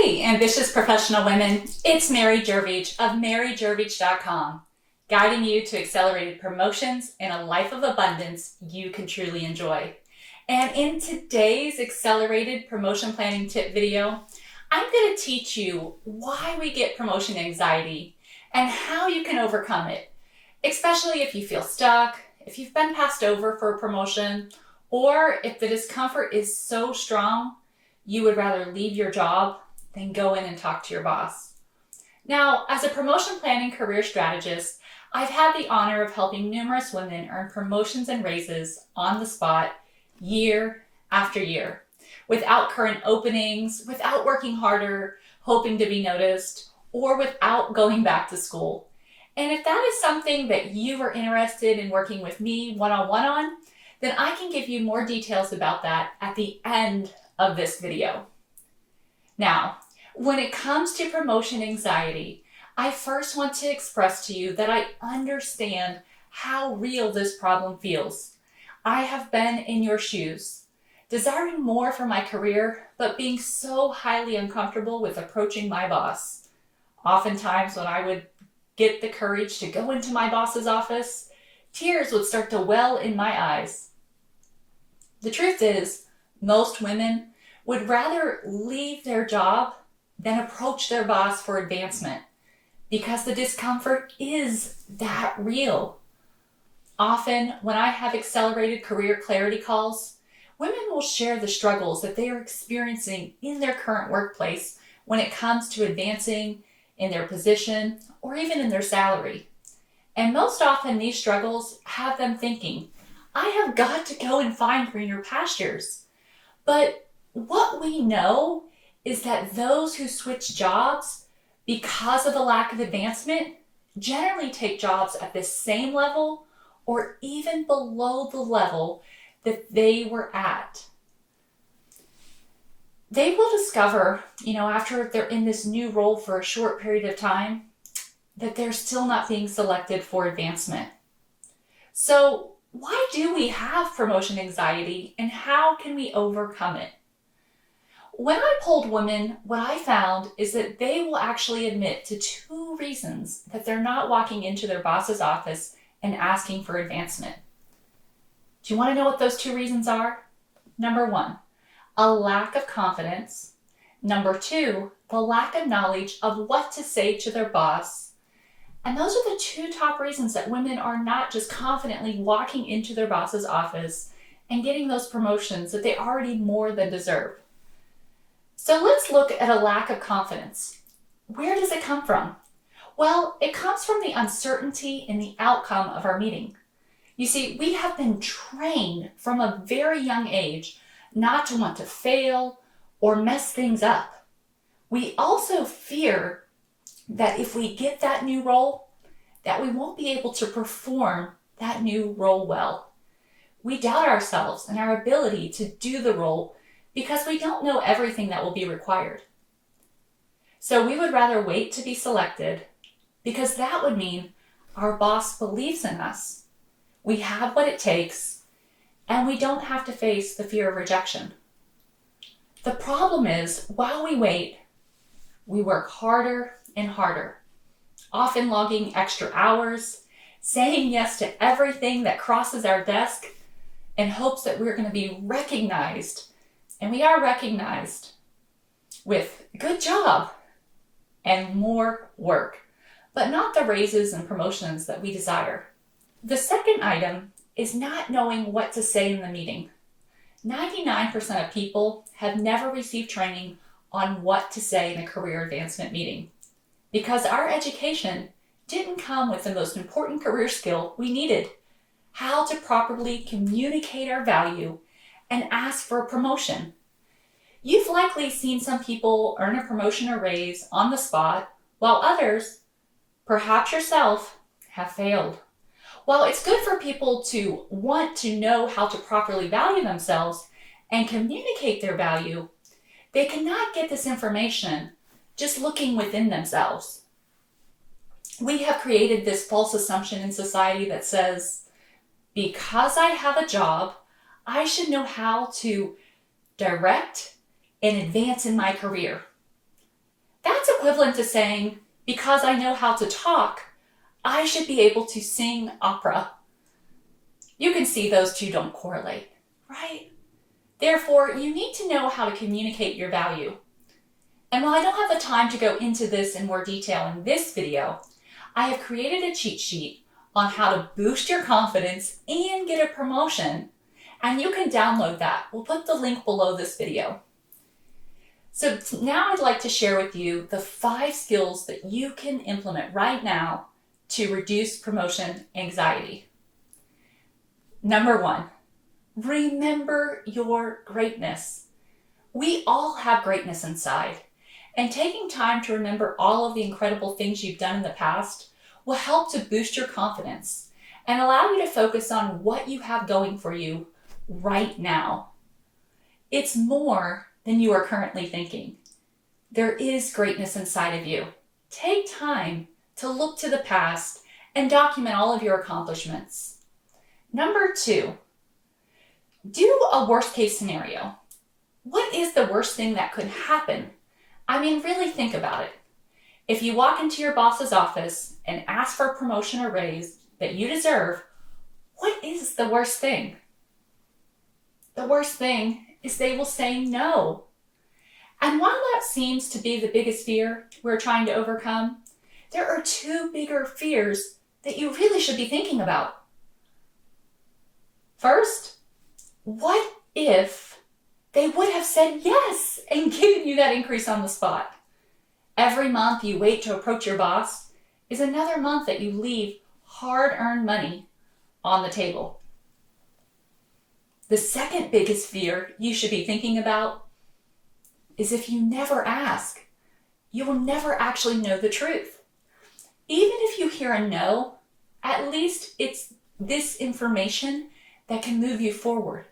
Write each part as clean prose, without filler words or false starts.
Hey, ambitious professional women, it's Mary Guirovich of maryguirovich.com, guiding you to accelerated promotions and a life of abundance you can truly enjoy. And in today's accelerated promotion planning tip video, I'm going to teach you why we get promotion anxiety and how you can overcome it, especially if you feel stuck, if you've been passed over for a promotion, or if the discomfort is so strong you would rather leave your job than go in and talk to your boss. Now, as a promotion planning career strategist, I've had the honor of helping numerous women earn promotions and raises on the spot year after year, without current openings, without working harder, hoping to be noticed, or without going back to school. And if that is something that you are interested in working with me one-on-one on, then I can give you more details about that at the end of this video. Now, when it comes to promotion anxiety, I first want to express to you that I understand how real this problem feels. I have been in your shoes, desiring more for my career, but being so highly uncomfortable with approaching my boss. Oftentimes when I would get the courage to go into my boss's office, tears would start to well in my eyes. The truth is, most women would rather leave their job than approach their boss for advancement because the discomfort is that real. Often, when I have accelerated career clarity calls, women will share the struggles that they are experiencing in their current workplace when it comes to advancing in their position or even in their salary. And most often, these struggles have them thinking, I have got to go and find greener pastures. But what we know is that those who switch jobs because of a lack of advancement generally take jobs at the same level or even below the level that they were at. They will discover, after they're in this new role for a short period of time, that they're still not being selected for advancement. So, why do we have promotion anxiety and how can we overcome it? When I polled women, what I found is that they will actually admit to two reasons that they're not walking into their boss's office and asking for advancement. Do you want to know what those two reasons are? Number one, a lack of confidence. Number two, the lack of knowledge of what to say to their boss. And those are the two top reasons that women are not just confidently walking into their boss's office and getting those promotions that they already more than deserve. So let's look at a lack of confidence. Where does it come from? Well, it comes from the uncertainty in the outcome of our meeting. You see, we have been trained from a very young age not to want to fail or mess things up. We also fear that if we get that new role, that we won't be able to perform that new role well. We doubt ourselves and our ability to do the role because we don't know everything that will be required. So we would rather wait to be selected because that would mean our boss believes in us. We have what it takes and we don't have to face the fear of rejection. The problem is, while we wait, we work harder and harder, often logging extra hours, saying yes to everything that crosses our desk in hopes that we're going to be recognized. And we are recognized with good job and more work, but not the raises and promotions that we desire. The second item is not knowing what to say in the meeting. 99% of people have never received training on what to say in a career advancement meeting because our education didn't come with the most important career skill we needed, how to properly communicate our value and ask for a promotion. You've likely seen some people earn a promotion or raise on the spot, while others, perhaps yourself, have failed. While it's good for people to want to know how to properly value themselves and communicate their value, they cannot get this information just looking within themselves. We have created this false assumption in society that says, because I have a job, I should know how to direct and advance in my career. equivalent to saying, because I know how to talk, I should be able to sing opera. You can see those two don't correlate, right? Therefore, you need to know how to communicate your value. And while I don't have the time to go into this in more detail in this video, I have created a cheat sheet on how to boost your confidence and get a promotion. And you can download that. We'll put the link below this video. So now I'd like to share with you the 5 skills that you can implement right now to reduce promotion anxiety. Number 1, remember your greatness. We all have greatness inside, and taking time to remember all of the incredible things you've done in the past will help to boost your confidence and allow you to focus on what you have going for you right now. It's more than you are currently thinking. There is greatness inside of you. Take time to look to the past and document all of your accomplishments. Number 2, do a worst case scenario. What is the worst thing that could happen? I mean, really think about it. If you walk into your boss's office and ask for a promotion or raise that you deserve, what is the worst thing? The worst thing is they will say no. And while that seems to be the biggest fear we're trying to overcome, there are 2 bigger fears that you really should be thinking about. First, what if they would have said yes and given you that increase on the spot? Every month you wait to approach your boss is another month that you leave hard-earned money on the table. The second biggest fear you should be thinking about is if you never ask, you will never actually know the truth. Even if you hear a no, at least it's this information that can move you forward.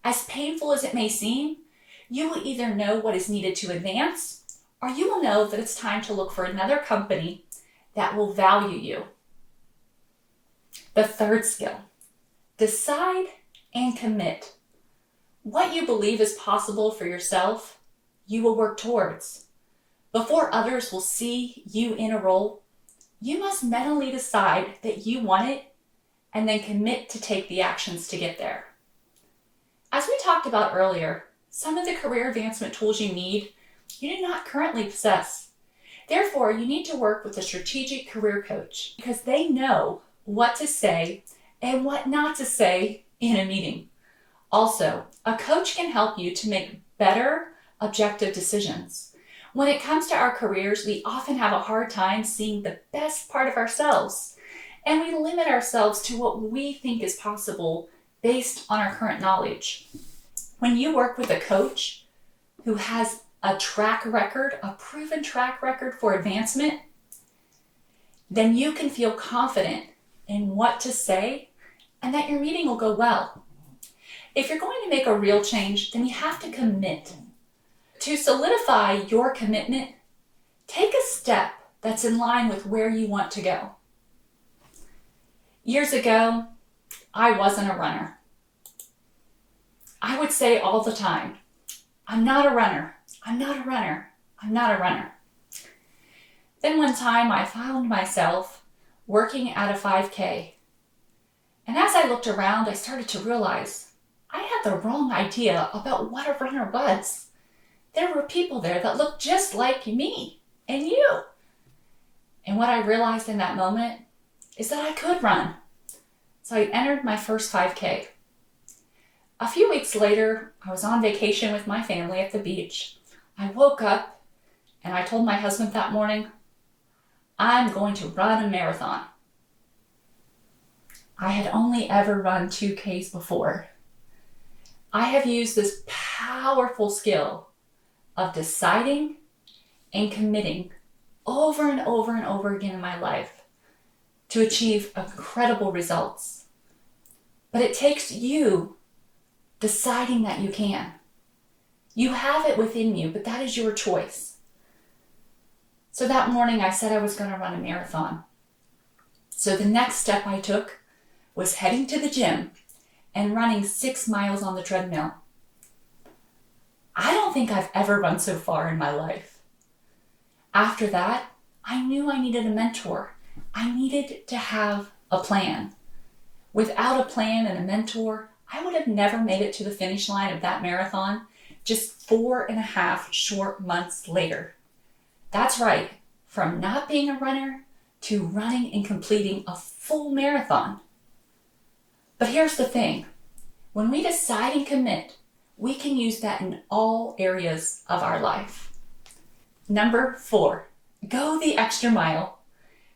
As painful as it may seem, you will either know what is needed to advance, or you will know that it's time to look for another company that will value you. The third skill, decide and commit. What you believe is possible for yourself, you will work towards. Before others will see you in a role, you must mentally decide that you want it and then commit to take the actions to get there. As we talked about earlier, some of the career advancement tools you need, you do not currently possess. Therefore, you need to work with a strategic career coach because they know what to say and what not to say in a meeting. Also, a coach can help you to make better, objective decisions. When it comes to our careers, we often have a hard time seeing the best part of ourselves, and we limit ourselves to what we think is possible based on our current knowledge. When you work with a coach who has a proven track record for advancement, then you can feel confident in what to say and that your meeting will go well. If you're going to make a real change, then you have to commit. To solidify your commitment, take a step that's in line with where you want to go. Years ago, I wasn't a runner. I would say all the time, I'm not a runner, I'm not a runner, I'm not a runner. Then one time I found myself working at a 5K. And as I looked around, I started to realize I had the wrong idea about what a runner was. There were people there that looked just like me and you. And what I realized in that moment is that I could run. So I entered my first 5K. A few weeks later, I was on vacation with my family at the beach. I woke up and I told my husband that morning, I'm going to run a marathon. I had only ever run 2Ks before. I have used this powerful skill of deciding and committing over and over and over again in my life to achieve incredible results. But it takes you deciding that you can. You have it within you, but that is your choice. So that morning I said I was going to run a marathon. So the next step I took was heading to the gym and running 6 miles on the treadmill. I don't think I've ever run so far in my life. After that, I knew I needed a mentor. I needed to have a plan. Without a plan and a mentor, I would have never made it to the finish line of that marathon just 4.5 short months later. That's right, from not being a runner to running and completing a full marathon. But here's the thing. When we decide and commit, we can use that in all areas of our life. Number 4, go the extra mile.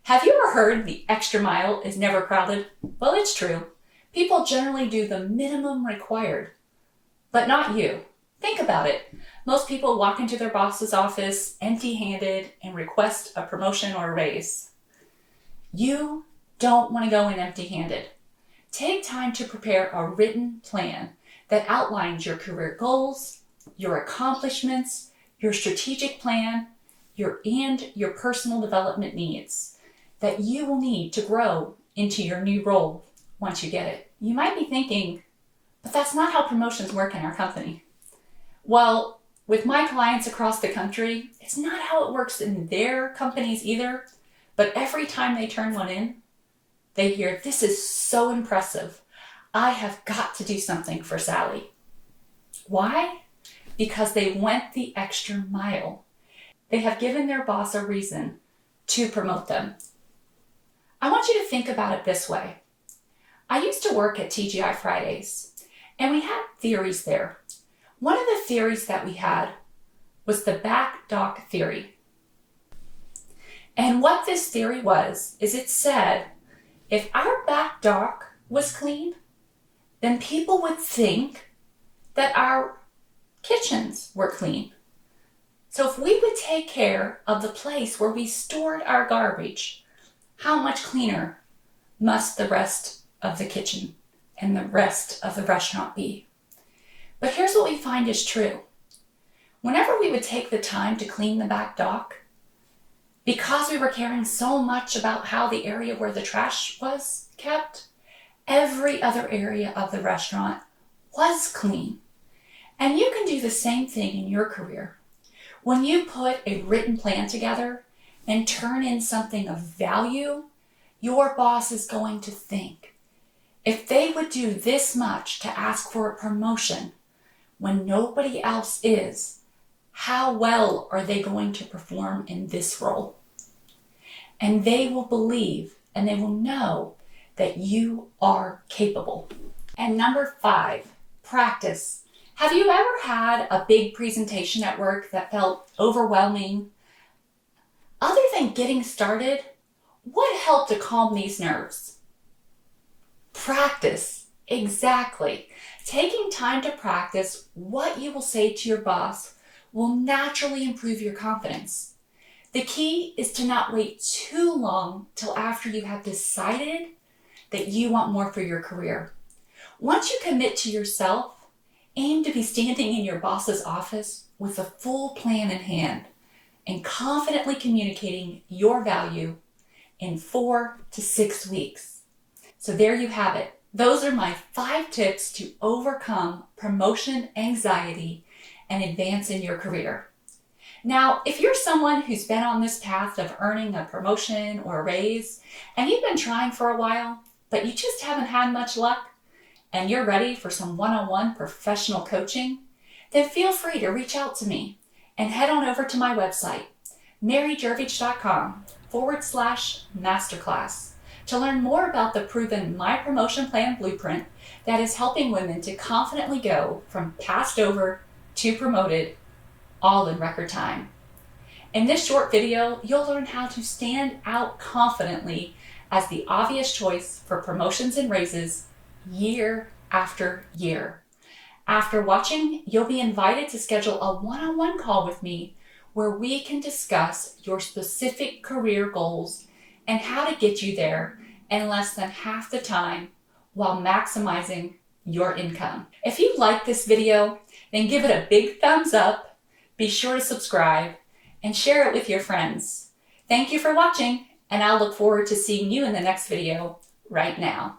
Have you ever heard the extra mile is never crowded? Well, it's true. People generally do the minimum required, but not you. Think about it. Most people walk into their boss's office empty-handed and request a promotion or a raise. You don't want to go in empty-handed. Take time to prepare a written plan that outlines your career goals, your accomplishments, your strategic plan, and your personal development needs that you will need to grow into your new role once you get it. You might be thinking, but that's not how promotions work in our company. Well, with my clients across the country, it's not how it works in their companies either, but every time they turn one in, they hear, this is so impressive. I have got to do something for Sally. Why? Because they went the extra mile. They have given their boss a reason to promote them. I want you to think about it this way. I used to work at TGI Fridays, and we had theories there. One of the theories that we had was the back dock theory. And what this theory was, is it said, if our back dock was clean, then people would think that our kitchens were clean. So if we would take care of the place where we stored our garbage, how much cleaner must the rest of the kitchen and the rest of the restaurant be? But here's what we find is true. Whenever we would take the time to clean the back dock, because we were caring so much about how the area where the trash was kept, every other area of the restaurant was clean. And you can do the same thing in your career. When you put a written plan together and turn in something of value, your boss is going to think, if they would do this much to ask for a promotion when nobody else is, how well are they going to perform in this role? And they will believe and they will know that you are capable. And number 5, practice. Have you ever had a big presentation at work that felt overwhelming? Other than getting started, what helped to calm these nerves? Practice. Exactly. Taking time to practice what you will say to your boss will naturally improve your confidence. The key is to not wait too long till after you have decided that you want more for your career. Once you commit to yourself, aim to be standing in your boss's office with a full plan in hand and confidently communicating your value in 4 to 6 weeks. So there you have it. Those are my 5 tips to overcome promotion anxiety and advance in your career. Now, if you're someone who's been on this path of earning a promotion or a raise, and you've been trying for a while, but you just haven't had much luck, and you're ready for some one-on-one professional coaching, then feel free to reach out to me and head on over to my website, maryguirovich.com/masterclass, to learn more about the proven My Promotion Plan Blueprint that is helping women to confidently go from passed over to promoted, all in record time. In this short video, you'll learn how to stand out confidently as the obvious choice for promotions and raises year after year. After watching, you'll be invited to schedule a one-on-one call with me where we can discuss your specific career goals and how to get you there in less than half the time while maximizing your income. If you like this video, then give it a big thumbs up. Be sure to subscribe and share it with your friends. Thank you for watching, and I'll look forward to seeing you in the next video right now.